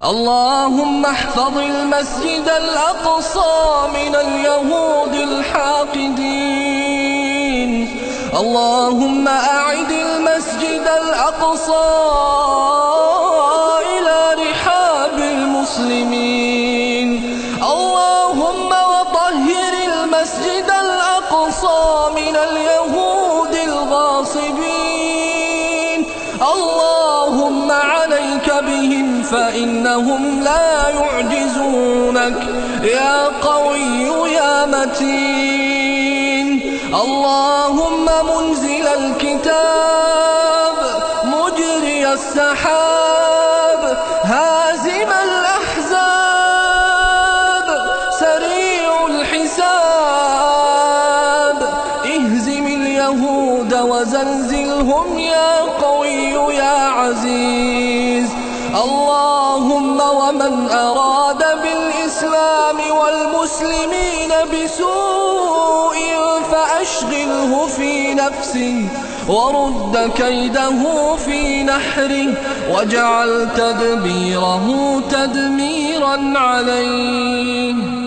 اللهم احفظ المسجد الأقصى من اليهود الحاقدين. اللهم أعد المسجد الأقصى إلى رحاب المسلمين. اللهم وطهر المسجد الأقصى من اليهود الغاصبين. اللهم عليك بهم فإنهم لا يعجزونك يا قوي يا متين. اللهم منزل الكتاب مجري السحاب هازم الأحزاب سريع الحساب اهزم اليهود وزلزلهم يا قوي يا عزيز. اللهم ومن أراد بالإسلام والمسلمين بسوء فأشغله في نفسه ورد كيده في نحره واجعل تدبيره تدميرا عليه.